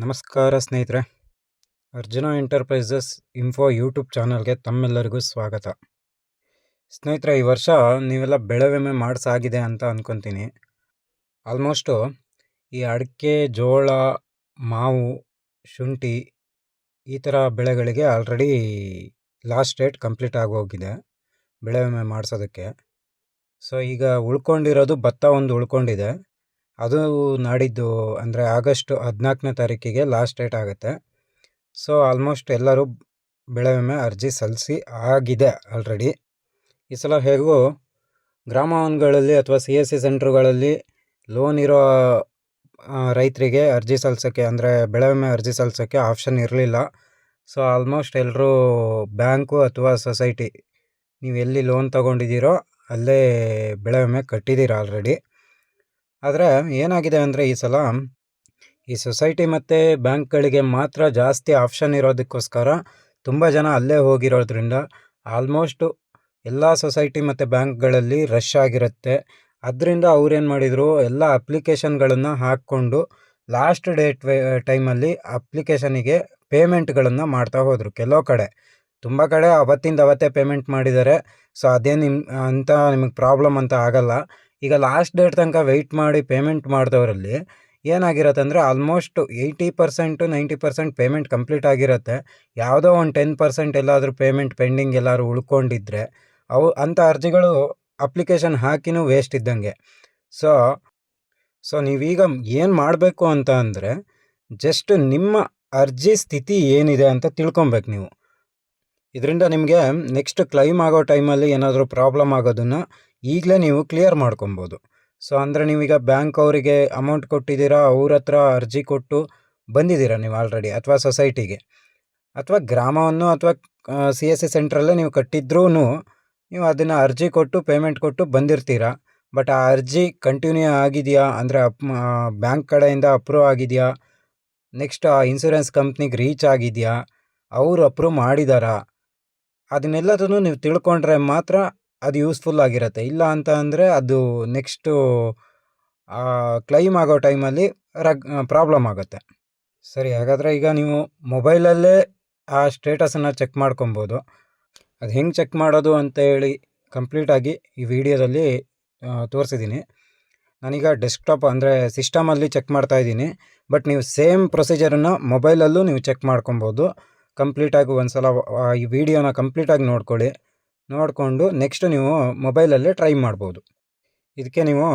ನಮಸ್ಕಾರ ಸ್ನೇಹಿತರೆ. Arjuna enterprises info YouTube ಚಾನಲ್ಗೆ ತಮ್ಮೆಲ್ಲರಿಗೂ ಸ್ವಾಗತ. ಸ್ನೇಹಿತರೆ, ಈ ವರ್ಷ ನೀವೆಲ್ಲ ಬೆಳೆ ವಿಮೆ ಮಾಡಿಸಾಗಿದೆ ಅಂತ ಅಂದ್ಕೊತೀನಿ. ಆಲ್ಮೋಸ್ಟು ಈ ಅಡಿಕೆ, ಜೋಳ, ಮಾವು, ಶುಂಠಿ ಈ ಥರ ಬೆಳೆಗಳಿಗೆ ಆಲ್ರೆಡಿ ಲಾಸ್ಟ್ ಡೇಟ್ ಕಂಪ್ಲೀಟ್ ಆಗೋಗಿದೆ ಬೆಳೆ ವಿಮೆ ಮಾಡಿಸೋದಕ್ಕೆ. ಸೊ ಈಗ ಉಳ್ಕೊಂಡಿರೋದು ಭತ್ತ ಒಂದು ಉಳ್ಕೊಂಡಿದೆ. ಅದು ನಾಡಿದ್ದು ಅಂದರೆ ಆಗಸ್ಟ್ 14ನೇ ತಾರೀಕಿಗೆ ಲಾಸ್ಟ್ ಡೇಟ್ ಆಗುತ್ತೆ. ಸೊ ಆಲ್ಮೋಸ್ಟ್ ಎಲ್ಲರೂ ಬೆಳೆ ವಿಮೆ ಅರ್ಜಿ ಸಲ್ಲಿಸಿ ಆಗಿದೆ ಆಲ್ರೆಡಿ. ಈ ಸಲ ಹೇಗೂ ಗ್ರಾಮವನ್ಗಳಲ್ಲಿ ಅಥವಾ CSC ಸೆಂಟ್ರುಗಳಲ್ಲಿ ಲೋನ್ ಇರೋ ರೈತರಿಗೆ ಅರ್ಜಿ ಸಲ್ಲಿಸೋಕ್ಕೆ ಅಂದರೆ ಬೆಳೆ ವಿಮೆ ಅರ್ಜಿ ಸಲ್ಲಿಸೋಕ್ಕೆ ಆಪ್ಷನ್ ಇರಲಿಲ್ಲ. ಸೊ ಆಲ್ಮೋಸ್ಟ್ ಎಲ್ಲರೂ ಬ್ಯಾಂಕು ಅಥವಾ ಸೊಸೈಟಿ ನೀವು ಎಲ್ಲಿ ಲೋನ್ ತೊಗೊಂಡಿದ್ದೀರೋ ಅಲ್ಲೇ ಬೆಳೆ ವಿಮೆ ಕಟ್ಟಿದ್ದೀರ ಆಲ್ರೆಡಿ. ಆದರೆ ಏನಾಗಿದೆ ಅಂದರೆ ಈ ಸಲ ಈ ಸೊಸೈಟಿ ಮತ್ತು ಬ್ಯಾಂಕ್ಗಳಿಗೆ ಮಾತ್ರ ಜಾಸ್ತಿ ಆಪ್ಷನ್ ಇರೋದಕ್ಕೋಸ್ಕರ ತುಂಬ ಜನ ಅಲ್ಲೇ ಹೋಗಿರೋದ್ರಿಂದ ಆಲ್ಮೋಸ್ಟು ಎಲ್ಲ ಸೊಸೈಟಿ ಮತ್ತು ಬ್ಯಾಂಕ್ಗಳಲ್ಲಿ ರಶ್ ಆಗಿರುತ್ತೆ. ಅದರಿಂದ ಅವ್ರೇನು ಮಾಡಿದರು, ಎಲ್ಲ ಅಪ್ಲಿಕೇಶನ್ಗಳನ್ನು ಹಾಕ್ಕೊಂಡು ಲಾಸ್ಟ್ ಡೇಟ್ ಟೈಮಲ್ಲಿ ಅಪ್ಲಿಕೇಶನಿಗೆ ಪೇಮೆಂಟ್ಗಳನ್ನು ಮಾಡ್ತಾ ಹೋದರು. ಕೆಲವು ಕಡೆ, ತುಂಬ ಕಡೆ ಅವತ್ತಿಂದ ಅವತ್ತೇ ಪೇಮೆಂಟ್ ಮಾಡಿದ್ದಾರೆ. ಸೊ ಅದೇ ನಿಮಗೆ ಪ್ರಾಬ್ಲಮ್ ಅಂತ ಆಗಲ್ಲ. ಈಗ ಲಾಸ್ಟ್ ಡೇಟ್ ತನಕ ವೆಯ್ಟ್ ಮಾಡಿ ಪೇಮೆಂಟ್ ಮಾಡಿದವರಲ್ಲಿ ಏನಾಗಿರುತ್ತೆ ಅಂದರೆ ಆಲ್ಮೋಸ್ಟ್ 80% 90% ಪೇಮೆಂಟ್ ಕಂಪ್ಲೀಟ್ ಆಗಿರುತ್ತೆ. ಯಾವುದೋ ಒಂದು 10% ಎಲ್ಲಾದರೂ ಪೇಮೆಂಟ್ ಪೆಂಡಿಂಗ್ ಎಲ್ಲರೂ ಉಳ್ಕೊಂಡಿದ್ರೆ ಅಂಥ ಅರ್ಜಿಗಳು ಅಪ್ಲಿಕೇಶನ್ ಹಾಕಿನೂ ವೇಸ್ಟ್ ಇದ್ದಂಗೆ. ಸೊ ನೀವೀಗ ಏನು ಮಾಡಬೇಕು ಅಂತ ಅಂದರೆ ಜಸ್ಟ್ ನಿಮ್ಮ ಅರ್ಜಿ ಸ್ಥಿತಿ ಏನಿದೆ ಅಂತ ತಿಳ್ಕೊಬೇಕು ನೀವು. ಇದರಿಂದ ನಿಮಗೆ ನೆಕ್ಸ್ಟ್ ಕ್ಲೈಮ್ ಆಗೋ ಟೈಮಲ್ಲಿ ಏನಾದರೂ ಪ್ರಾಬ್ಲಮ್ ಆಗೋದನ್ನು ಈಗಲೇ ನೀವು ಕ್ಲಿಯರ್ ಮಾಡ್ಕೊಬೋದು. ಸೊ ಅಂದರೆ ನೀವೀಗ ಬ್ಯಾಂಕ್ ಅವರಿಗೆ ಅಮೌಂಟ್ ಕೊಟ್ಟಿದ್ದೀರಾ, ಅವ್ರ ಹತ್ರ ಅರ್ಜಿ ಕೊಟ್ಟು ಬಂದಿದ್ದೀರಾ ನೀವು ಆಲ್ರೆಡಿ, ಅಥವಾ ಸೊಸೈಟಿಗೆ ಅಥವಾ ಗ್ರಾಮವನ್ನು ಅಥವಾ CSC ಸೆಂಟ್ರಲ್ಲೇ ನೀವು ಕಟ್ಟಿದ್ರೂ ನೀವು ಅದನ್ನು ಅರ್ಜಿ ಕೊಟ್ಟು ಪೇಮೆಂಟ್ ಕೊಟ್ಟು ಬಂದಿರ್ತೀರ. ಬಟ್ ಆ ಅರ್ಜಿ ಕಂಟಿನ್ಯೂ ಆಗಿದೆಯಾ ಅಂದರೆ ಬ್ಯಾಂಕ್ ಕಡೆಯಿಂದ ಅಪ್ರೂವ್ ಆಗಿದೆಯಾ, ನೆಕ್ಸ್ಟ್ ಆ ಇನ್ಸೂರೆನ್ಸ್ ಕಂಪ್ನಿಗೆ ರೀಚ್ ಆಗಿದೆಯಾ, ಅವರು ಅಪ್ರೂವ್ ಮಾಡಿದಾರಾ, ಅದನ್ನೆಲ್ಲದನ್ನು ನೀವು ತಿಳ್ಕೊಂಡ್ರೆ ಮಾತ್ರ ಅದು ಯೂಸ್ಫುಲ್ ಆಗಿರುತ್ತೆ. ಇಲ್ಲ ಅಂತ ಅಂದರೆ ಅದು ನೆಕ್ಸ್ಟು ಕ್ಲೈಮ್ ಆಗೋ ಟೈಮಲ್ಲಿ ಪ್ರಾಬ್ಲಮ್ ಆಗುತ್ತೆ. ಸರಿ, ಹಾಗಾದರೆ ಈಗ ನೀವು ಮೊಬೈಲಲ್ಲೇ ಆ ಸ್ಟೇಟಸನ್ನು ಚೆಕ್ ಮಾಡ್ಕೊಬೋದು. ಅದು ಹೆಂಗೆ ಚೆಕ್ ಮಾಡೋದು ಅಂತ ಹೇಳಿ ಕಂಪ್ಲೀಟಾಗಿ ಈ ವಿಡಿಯೋದಲ್ಲಿ ತೋರಿಸಿದ್ದೀನಿ. ನಾನೀಗ ಡೆಸ್ಕ್ಟಾಪ್ ಅಂದರೆ ಸಿಸ್ಟಮಲ್ಲಿ ಚೆಕ್ ಮಾಡ್ತಾಯಿದ್ದೀನಿ. ಬಟ್ ನೀವು ಸೇಮ್ ಪ್ರೊಸೀಜರನ್ನು ಮೊಬೈಲಲ್ಲೂ ನೀವು ಚೆಕ್ ಮಾಡ್ಕೊಬೋದು. ಕಂಪ್ಲೀಟಾಗಿ ಒಂದು ಸಲ ಈ ವಿಡಿಯೋನ ಕಂಪ್ಲೀಟಾಗಿ ನೋಡಿಕೊಂಡು ನೆಕ್ಸ್ಟ್ ನೀವು ಮೊಬೈಲಲ್ಲೇ ಟ್ರೈ ಮಾಡ್ಬೋದು. ಇದಕ್ಕೆ ನೀವು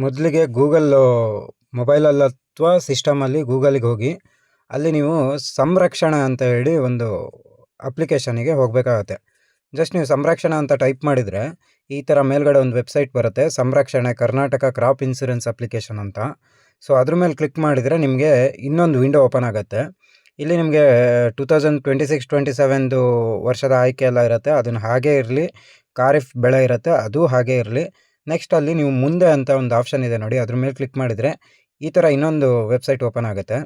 ಮೊದಲಿಗೆ ಮೊಬೈಲಲ್ಲಿ ಅಥವಾ ಸಿಸ್ಟಮಲ್ಲಿ ಗೂಗಲಿಗೆ ಹೋಗಿ ಅಲ್ಲಿ ನೀವು ಸಂರಕ್ಷಣೆ ಅಂತ ಹೇಳಿ ಒಂದು ಅಪ್ಲಿಕೇಶನಿಗೆ ಹೋಗಬೇಕಾಗತ್ತೆ. ಜಸ್ಟ್ ನೀವು ಸಂರಕ್ಷಣೆ ಅಂತ ಟೈಪ್ ಮಾಡಿದರೆ ಈ ಥರ ಮೇಲ್ಗಡೆ ಒಂದು ವೆಬ್ಸೈಟ್ ಬರುತ್ತೆ, ಸಂರಕ್ಷಣೆ ಕರ್ನಾಟಕ ಕ್ರಾಪ್ ಇನ್ಸೂರೆನ್ಸ್ ಅಪ್ಲಿಕೇಶನ್ ಅಂತ. ಸೊ ಅದ್ರ ಮೇಲೆ ಕ್ಲಿಕ್ ಮಾಡಿದರೆ ನಿಮಗೆ ಇನ್ನೊಂದು ವಿಂಡೋ ಓಪನ್ ಆಗುತ್ತೆ. ಇಲ್ಲಿ ನಿಮಗೆ 2026-27 ವರ್ಷದ ಆಯ್ಕೆ ಎಲ್ಲ ಇರುತ್ತೆ. ಅದನ್ನು ಹಾಗೇ ಇರಲಿ. ಖಾರಿಫ್ ಬೆಳೆ ಇರುತ್ತೆ, ಅದು ಹಾಗೇ ಇರಲಿ. ನೆಕ್ಸ್ಟ್ ಅಲ್ಲಿ ನೀವು ಮುಂದೆ ಅಂತ ಒಂದು ಆಪ್ಷನ್ ಇದೆ ನೋಡಿ, ಅದ್ರ ಮೇಲೆ ಕ್ಲಿಕ್ ಮಾಡಿದರೆ ಈ ಥರ ಇನ್ನೊಂದು ವೆಬ್ಸೈಟ್ ಓಪನ್ ಆಗುತ್ತೆ.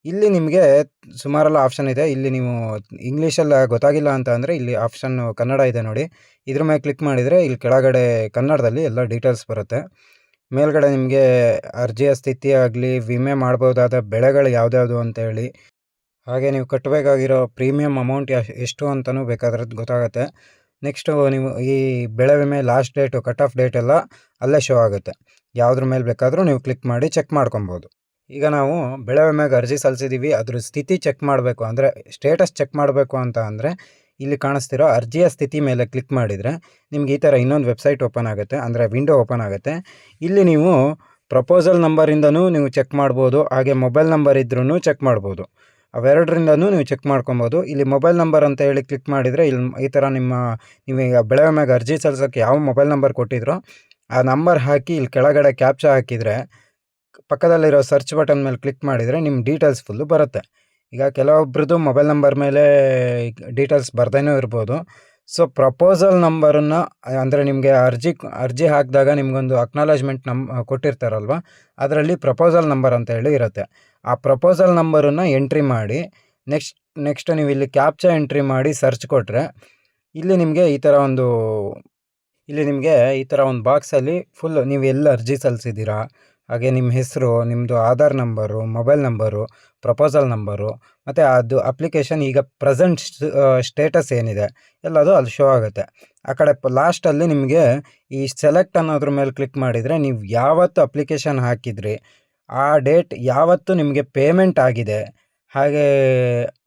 ಇಲ್ಲಿ ನಿಮಗೆ ಸುಮಾರೆಲ್ಲ ಆಪ್ಷನ್ ಇದೆ. ಇಲ್ಲಿ ನೀವು ಇಂಗ್ಲೀಷಲ್ಲಿ ಗೊತ್ತಾಗಿಲ್ಲ ಅಂತ ಅಂದರೆ ಇಲ್ಲಿ ಆಪ್ಷನ್ ಕನ್ನಡ ಇದೆ ನೋಡಿ, ಇದ್ರ ಮೇಲೆ ಕ್ಲಿಕ್ ಮಾಡಿದರೆ ಇಲ್ಲಿ ಕೆಳಗಡೆ ಕನ್ನಡದಲ್ಲಿ ಎಲ್ಲ ಡೀಟೇಲ್ಸ್ ಬರುತ್ತೆ. ಮೇಲ್ಗಡೆ ನಿಮಗೆ ಅರ್ಜಿಯ ಸ್ಥಿತಿ ಆಗಲಿ, ವಿಮೆ ಮಾಡ್ಬೋದಾದ ಬೆಳೆಗಳು ಯಾವುದ್ಯಾವುದು ಅಂತೇಳಿ, ಹಾಗೆ ನೀವು ಕಟ್ಟಬೇಕಾಗಿರೋ ಪ್ರೀಮಿಯಮ್ ಅಮೌಂಟ್ ಎಷ್ಟು ಅಂತಲೂ ಬೇಕಾದ್ರೆ ಗೊತ್ತಾಗುತ್ತೆ. ನೆಕ್ಸ್ಟು ನೀವು ಈ ಬೆಳೆ ವಿಮೆ last date cut off date ಎಲ್ಲ ಅಲ್ಲೇ ಶೋ ಆಗುತ್ತೆ. ಯಾವುದ್ರ ಮೇಲೆ ಬೇಕಾದರೂ ನೀವು ಕ್ಲಿಕ್ ಮಾಡಿ ಚೆಕ್ ಮಾಡ್ಕೊಬೋದು. ಈಗ ನಾವು ಬೆಳೆ ವಿಮೆಗೆ ಅರ್ಜಿ ಸಲ್ಲಿಸಿದ್ದೀವಿ, ಅದ್ರ ಸ್ಥಿತಿ ಚೆಕ್ ಮಾಡಬೇಕು ಅಂದರೆ ಸ್ಟೇಟಸ್ ಚೆಕ್ ಮಾಡಬೇಕು ಅಂತ ಅಂದರೆ ಇಲ್ಲಿ ಕಾಣಿಸ್ತಿರೋ ಅರ್ಜಿಯ ಸ್ಥಿತಿ ಮೇಲೆ ಕ್ಲಿಕ್ ಮಾಡಿದರೆ ನಿಮ್ಗೆ ಈ ಥರ ಇನ್ನೊಂದು ವೆಬ್ಸೈಟ್ ಓಪನ್ ಆಗುತ್ತೆ, ಅಂದರೆ ವಿಂಡೋ ಓಪನ್ ಆಗುತ್ತೆ. ಇಲ್ಲಿ ನೀವು ಪ್ರಪೋಸಲ್ ನಂಬರಿಂದನೂ ನೀವು ಚೆಕ್ ಮಾಡ್ಬೋದು, ಹಾಗೆ ಮೊಬೈಲ್ ನಂಬರ್ ಇದ್ರೂ ಚೆಕ್ ಮಾಡ್ಬೋದು. ಅವೆರಡರಿಂದನೂ ನೀವು ಚೆಕ್ ಮಾಡ್ಕೊಬೋದು. ಇಲ್ಲಿ ಮೊಬೈಲ್ ನಂಬರ್ ಅಂತ ಹೇಳಿ ಕ್ಲಿಕ್ ಮಾಡಿದರೆ ಇಲ್ಲಿ ಈ ಥರ ನೀವೀಗ ಬೆಳೆ ವಿಮೆಗೆ ಅರ್ಜಿ ಸಲ್ಲಿಸೋಕ್ಕೆ ಯಾವ ಮೊಬೈಲ್ ನಂಬರ್ ಕೊಟ್ಟಿದ್ರೋ ಆ ನಂಬರ್ ಹಾಕಿ ಇಲ್ಲಿ ಕೆಳಗಡೆ ಕ್ಯಾಪ್ಚಾ ಹಾಕಿದರೆ ಪಕ್ಕದಲ್ಲಿರೋ ಸರ್ಚ್ ಬಟನ್ ಮೇಲೆ ಕ್ಲಿಕ್ ಮಾಡಿದರೆ ನಿಮ್ಮ ಡೀಟೇಲ್ಸ್ ಫುಲ್ಲು ಬರುತ್ತೆ. ಈಗ ಕೆಲವೊಬ್ರದ್ದು ಮೊಬೈಲ್ ನಂಬರ್ ಮೇಲೆ ಡೀಟೇಲ್ಸ್ ಬರ್ದೇನೂ ಇರ್ಬೋದು. ಸೊ ಪ್ರಪೋಸಲ್ ನಂಬರನ್ನು ಅಂದರೆ ನಿಮಗೆ ಅರ್ಜಿ ಹಾಕಿದಾಗ ನಿಮಗೊಂದು ಅಕ್ನಾಲೇಜ್ಮೆಂಟ್ ಕೊಟ್ಟಿರ್ತಾರಲ್ವ, ಅದರಲ್ಲಿ ಪ್ರಪೋಸಲ್ ನಂಬರ್ ಅಂತ ಹೇಳಿ ಇರುತ್ತೆ. ಆ ಪ್ರಪೋಸಲ್ ನಂಬರನ್ನು ಎಂಟ್ರಿ ಮಾಡಿ ನೆಕ್ಸ್ಟ್ ನೀವು ಇಲ್ಲಿ ಕ್ಯಾಪ್ಚಾ ಎಂಟ್ರಿ ಮಾಡಿ ಸರ್ಚ್ ಕೊಟ್ಟರೆ ಇಲ್ಲಿ ನಿಮಗೆ ಈ ಥರ ಒಂದು ಬಾಕ್ಸಲ್ಲಿ ಫುಲ್ ನೀವು ಎಲ್ಲಿ ಅರ್ಜಿ ಸಲ್ಲಿಸಿದ್ದೀರಾ, ಹಾಗೆ ನಿಮ್ಮ ಹೆಸರು, ನಿಮ್ಮದು Aadhaar number, mobile number, proposal number, ಮತ್ತು ಅದು ಅಪ್ಲಿಕೇಶನ್ ಈಗ ಪ್ರೆಸೆಂಟ್ ಸ್ಟೇಟಸ್ ಏನಿದೆ ಎಲ್ಲದು ಅಲ್ಲಿ ಶೋ ಆಗುತ್ತೆ. ಆ ಕಡೆ ಲಾಸ್ಟಲ್ಲಿ ನಿಮಗೆ ಈ ಸೆಲೆಕ್ಟ್ ಅನ್ನೋದ್ರ ಮೇಲೆ ಕ್ಲಿಕ್ ಮಾಡಿದರೆ ನೀವು ಯಾವತ್ತು ಅಪ್ಲಿಕೇಶನ್ ಹಾಕಿದ್ರಿ, ಆ ಡೇಟ್ ಯಾವತ್ತು ನಿಮಗೆ ಪೇಮೆಂಟ್ ಆಗಿದೆ, ಹಾಗೆ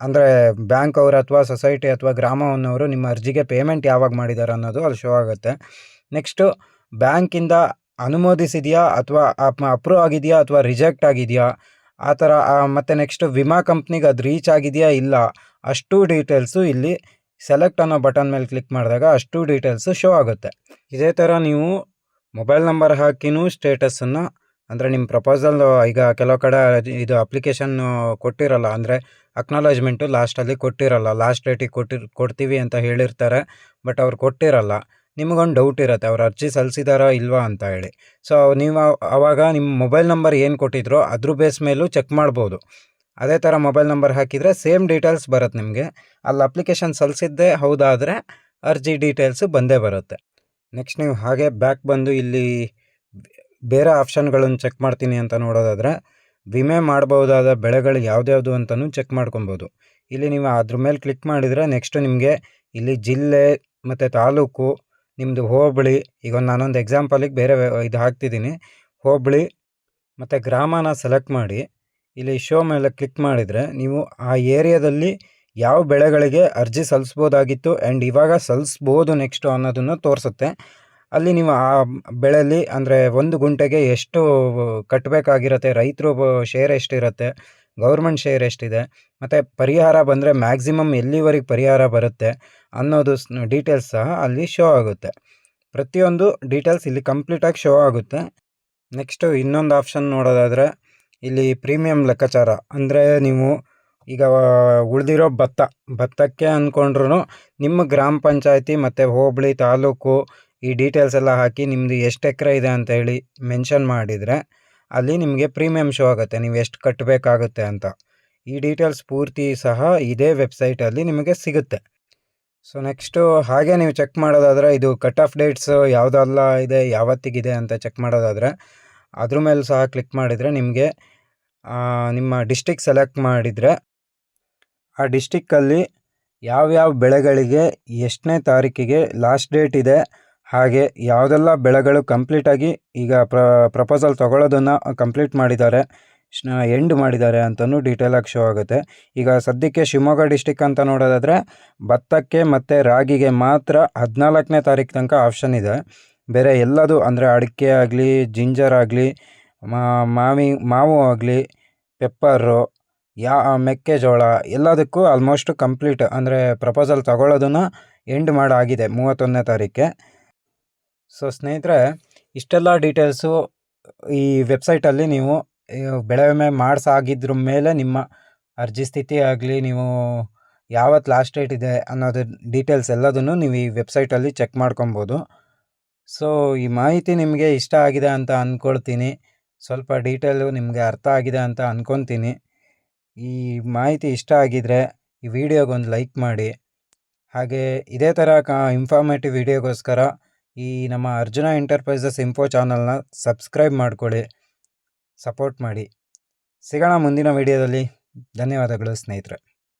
ಅಂದರೆ ಬ್ಯಾಂಕ್ ಅವರು ಅಥವಾ ಸೊಸೈಟಿ ಅಥವಾ ಗ್ರಾಮವನ್ನವರು ನಿಮ್ಮ ಅರ್ಜಿಗೆ ಪೇಮೆಂಟ್ ಯಾವಾಗ ಮಾಡಿದ್ದಾರೆ ಅನ್ನೋದು ಅಲ್ಲಿ ಶೋ ಆಗುತ್ತೆ. ನೆಕ್ಸ್ಟು ಬ್ಯಾಂಕಿಂದ ಅನುಮೋದಿಸಿದೆಯಾ ಅಥವಾ ಅಪ್ರೂವ್ ಆಗಿದೆಯಾ ಅಥವಾ ರಿಜೆಕ್ಟ್ ಆಗಿದೆಯಾ ಆ ಥರ. ಮತ್ತು ನೆಕ್ಸ್ಟು ವಿಮಾ ಕಂಪ್ನಿಗೆ ಅದು ರೀಚ್ ಆಗಿದೆಯಾ ಇಲ್ಲ, ಅಷ್ಟು ಡೀಟೇಲ್ಸು ಇಲ್ಲಿ ಸೆಲೆಕ್ಟ್ ಅನ್ನೋ ಬಟನ್ ಮೇಲೆ ಕ್ಲಿಕ್ ಮಾಡಿದಾಗ ಅಷ್ಟು ಡೀಟೇಲ್ಸು ಶೋ ಆಗುತ್ತೆ. ಇದೇ ಥರ ನೀವು ಮೊಬೈಲ್ ನಂಬರ್ ಹಾಕಿನೂ ಸ್ಟೇಟಸನ್ನು, ಅಂದರೆ ನಿಮ್ಮ ಪ್ರಪೋಸಲ್ ಈಗ ಕೆಲವು ಕಡೆ ಇದು ಅಪ್ಲಿಕೇಶನ್ನು ಕೊಟ್ಟಿರಲ್ಲ, ಅಂದರೆ ಅಕ್ನಾಲಜ್ಮೆಂಟು ಲಾಸ್ಟಲ್ಲಿ ಕೊಟ್ಟಿರಲ್ಲ, ಲಾಸ್ಟ್ ಡೇಟಿಗೆ ಕೊಡ್ತೀವಿ ಅಂತ ಹೇಳಿರ್ತಾರೆ, ಬಟ್ ಅವ್ರು ಕೊಟ್ಟಿರಲ್ಲ. ನಿಮಗೊಂದು ಡೌಟ್ ಇರುತ್ತೆ ಅವ್ರು ಅರ್ಜಿ ಸಲ್ಲಿಸಿದಾರಾ ಇಲ್ವಾ ಅಂತ ಹೇಳಿ. ಸೊ ನೀವು ಆವಾಗ ನಿಮ್ಮ ಮೊಬೈಲ್ ನಂಬರ್ ಏನು ಕೊಟ್ಟಿದ್ರೋ ಅದ್ರ ಬೇಸ್ ಮೇಲೂ ಚೆಕ್ ಮಾಡ್ಬೋದು. ಅದೇ ಥರ ಮೊಬೈಲ್ ನಂಬರ್ ಹಾಕಿದರೆ ಸೇಮ್ ಡೀಟೇಲ್ಸ್ ಬರುತ್ತೆ ನಿಮಗೆ. ಅಲ್ಲಿ ಅಪ್ಲಿಕೇಶನ್ ಸಲ್ಲಿಸಿದ್ದೇ ಹೌದಾದರೆ ಅರ್ಜಿ ಡೀಟೇಲ್ಸು ಬಂದೇ ಬರುತ್ತೆ. ನೆಕ್ಸ್ಟ್ ನೀವು ಹಾಗೆ ಬ್ಯಾಕ್ ಬಂದು ಇಲ್ಲಿ ಬೇರೆ ಆಪ್ಷನ್ಗಳನ್ನು ಚೆಕ್ ಮಾಡ್ತೀನಿ ಅಂತ ನೋಡೋದಾದರೆ, ವಿಮೆ ಮಾಡ್ಬೋದಾದ ಬೆಳೆಗಳು ಯಾವ್ದ್ಯಾವುದು ಅಂತಲೂ ಚೆಕ್ ಮಾಡ್ಕೊಬೋದು. ಇಲ್ಲಿ ನೀವು ಅದ್ರ ಮೇಲೆ ಕ್ಲಿಕ್ ಮಾಡಿದರೆ ನೆಕ್ಸ್ಟು ನಿಮಗೆ ಇಲ್ಲಿ ಜಿಲ್ಲೆ ಮತ್ತು ತಾಲೂಕು, ನಿಮ್ಮದು ಹೋಬಳಿ, ಈಗ ನಾನೊಂದು ಎಕ್ಸಾಂಪಲಿಗೆ ಬೇರೆ ಇದು ಹಾಕ್ತಿದ್ದೀನಿ, ಹೋಬಳಿ ಮತ್ತು ಗ್ರಾಮನ ಸೆಲೆಕ್ಟ್ ಮಾಡಿ ಇಲ್ಲಿ ಶೋ ಮೇಲೆ ಕ್ಲಿಕ್ ಮಾಡಿದರೆ ನೀವು ಆ ಏರಿಯಾದಲ್ಲಿ ಯಾವ ಬೆಳೆಗಳಿಗೆ ಅರ್ಜಿ ಸಲ್ಲಿಸ್ಬೋದಾಗಿತ್ತು ಆ್ಯಂಡ್ ಇವಾಗ ಸಲ್ಲಿಸ್ಬೋದು ನೆಕ್ಸ್ಟು ಅನ್ನೋದನ್ನು ತೋರಿಸುತ್ತೆ. ಅಲ್ಲಿ ನೀವು ಆ ಬೆಳೆಯಲ್ಲಿ ಅಂದರೆ 1 ಗುಂಟೆಗೆ ಎಷ್ಟು ಕಟ್ಟಬೇಕಾಗಿರುತ್ತೆ, ರೈತರು ಶೇರ್ ಎಷ್ಟಿರುತ್ತೆ, ಗೌರ್ಮೆಂಟ್ ಶೇರ್ ಎಷ್ಟಿದೆ, ಮತ್ತು ಪರಿಹಾರ ಬಂದರೆ ಮ್ಯಾಕ್ಸಿಮಮ್ ಎಲ್ಲಿವರೆಗೆ ಪರಿಹಾರ ಬರುತ್ತೆ ಅನ್ನೋದು ಡೀಟೇಲ್ಸ್ ಸಹ ಅಲ್ಲಿ ಶೋ ಆಗುತ್ತೆ. ಪ್ರತಿಯೊಂದು ಡೀಟೇಲ್ಸ್ ಇಲ್ಲಿ ಕಂಪ್ಲೀಟಾಗಿ ಶೋ ಆಗುತ್ತೆ. ನೆಕ್ಸ್ಟು ಇನ್ನೊಂದು ಆಪ್ಷನ್ ನೋಡೋದಾದರೆ ಇಲ್ಲಿ ಪ್ರೀಮಿಯಂ ಲೆಕ್ಕಾಚಾರ, ಅಂದರೆ ನೀವು ಈಗ ಉಳಿದಿರೋ ಭತ್ತಕ್ಕೆ ಅಂದ್ಕೊಂಡ್ರೂ ನಿಮ್ಮ ಗ್ರಾಮ ಪಂಚಾಯತಿ ಮತ್ತು ಹೋಬಳಿ, ತಾಲೂಕು ಈ ಡೀಟೇಲ್ಸ್ ಎಲ್ಲ ಹಾಕಿ ನಿಮ್ಮದು ಎಷ್ಟು ಎಕರೆ ಇದೆ ಅಂತ ಹೇಳಿ ಮೆನ್ಷನ್ ಮಾಡಿದರೆ ಅಲ್ಲಿ ನಿಮಗೆ ಪ್ರೀಮಿಯಂ ಶೋ ಆಗುತ್ತೆ, ನೀವು ಎಷ್ಟು ಕಟ್ಟಬೇಕಾಗುತ್ತೆ ಅಂತ. ಈ ಡೀಟೇಲ್ಸ್ ಪೂರ್ತಿ ಸಹ ಇದೇ ವೆಬ್ಸೈಟಲ್ಲಿ ನಿಮಗೆ ಸಿಗುತ್ತೆ. ಸೊ ನೆಕ್ಸ್ಟು ಹಾಗೆ ನೀವು ಚೆಕ್ ಮಾಡೋದಾದರೆ ಇದು ಕಟ್ ಆಫ್ ಡೇಟ್ಸು ಯಾವುದೆಲ್ಲ ಇದೆ, ಯಾವತ್ತಿಗಿದೆ ಅಂತ ಚೆಕ್ ಮಾಡೋದಾದರೆ ಅದ್ರ ಮೇಲೆ ಸಹ ಕ್ಲಿಕ್ ಮಾಡಿದರೆ ನಿಮಗೆ ನಿಮ್ಮ ಡಿಸ್ಟಿಕ್ ಸೆಲೆಕ್ಟ್ ಮಾಡಿದರೆ ಆ ಡಿಸ್ಟಿಕ್ಕಲ್ಲಿ ಯಾವ್ಯಾವ ಬೆಳೆಗಳಿಗೆ ಎಷ್ಟನೇ ತಾರೀಕಿಗೆ ಲಾಸ್ಟ್ ಡೇಟ್ ಇದೆ, ಹಾಗೆ ಯಾವುದೆಲ್ಲ ಬೆಳೆಗಳು ಕಂಪ್ಲೀಟಾಗಿ ಈಗ ಪ್ರಪೋಸಲ್ ತೊಗೊಳ್ಳೋದನ್ನು ಕಂಪ್ಲೀಟ್ ಮಾಡಿದ್ದಾರೆ, ಎಂಡ್ ಮಾಡಿದ್ದಾರೆ ಅಂತಲೂ ಡೀಟೇಲಾಗಿ ಶೋ ಆಗುತ್ತೆ. ಈಗ ಸದ್ಯಕ್ಕೆ ಶಿವಮೊಗ್ಗ ಡಿಸ್ಟಿಕ್ ಅಂತ ನೋಡೋದಾದರೆ ಭತ್ತಕ್ಕೆ ಮತ್ತು ರಾಗಿಗೆ ಮಾತ್ರ 14ನೇ ತಾರೀಕು ತನಕ ಆಪ್ಷನ್ ಇದೆ. ಬೇರೆ ಎಲ್ಲದು ಅಂದರೆ ಅಡಿಕೆ ಆಗಲಿ, ಜಿಂಜರ್ ಆಗಲಿ, ಮಾವು ಆಗಲಿ, ಪೆಪ್ಪರು, ಮೆಕ್ಕೆಜೋಳ ಎಲ್ಲದಕ್ಕೂ ಆಲ್ಮೋಸ್ಟ್ ಕಂಪ್ಲೀಟ್ ಅಂದರೆ ಪ್ರಪೋಸಲ್ ತೊಗೊಳ್ಳೋದನ್ನು ಎಂಡ್ ಮಾಡಾಗಿದೆ 31ನೇ ತಾರೀಕಿಗೆ. ಸೊ ಸ್ನೇಹಿತರೆ, ಇಷ್ಟೆಲ್ಲ ಡೀಟೇಲ್ಸು ಈ ವೆಬ್ಸೈಟಲ್ಲಿ ನೀವು ಬೆಳೆ ವಿಮೆ ಮಾಡಿಸಾಗಿದ್ರ ಮೇಲೆ ನಿಮ್ಮ ಅರ್ಜಿ ಸ್ಥಿತಿ ಆಗಲಿ, ನೀವು ಯಾವತ್ತು ಲಾಸ್ಟ್ ಡೇಟ್ ಇದೆ ಅನ್ನೋದು ಡೀಟೇಲ್ಸ್ ಎಲ್ಲದನ್ನು ನೀವು ಈ ವೆಬ್ಸೈಟಲ್ಲಿ ಚೆಕ್ ಮಾಡ್ಕೊಬೋದು. ಸೊ ಈ ಮಾಹಿತಿ ನಿಮಗೆ ಇಷ್ಟ ಆಗಿದೆ ಅಂತ ಅಂದ್ಕೊಳ್ತೀನಿ, ಸ್ವಲ್ಪ ಡೀಟೇಲು ನಿಮಗೆ ಅರ್ಥ ಆಗಿದೆ ಅಂತ ಅಂದ್ಕೊತೀನಿ. ಈ ಮಾಹಿತಿ ಇಷ್ಟ ಆಗಿದರೆ ಈ ವಿಡಿಯೋಗೊಂದು ಲೈಕ್ ಮಾಡಿ, ಹಾಗೆ ಇದೇ ಥರ ಇನ್ಫಾರ್ಮೇಟಿವ್ ವಿಡಿಯೋಗೋಸ್ಕರ ಈ ನಮ್ಮ ಅರ್ಜುನ ಎಂಟರ್ಪ್ರೈಸಸ್ ಇನ್ಫೋ ಚಾನಲ್ನ ಸಬ್ಸ್ಕ್ರೈಬ್ ಮಾಡ್ಕೊಳ್ಳಿ, ಸಪೋರ್ಟ್ ಮಾಡಿ. ಸಿಗೋಣ ಮುಂದಿನ ವಿಡಿಯೋದಲ್ಲಿ. ಧನ್ಯವಾದಗಳು ಸ್ನೇಹಿತರೆ.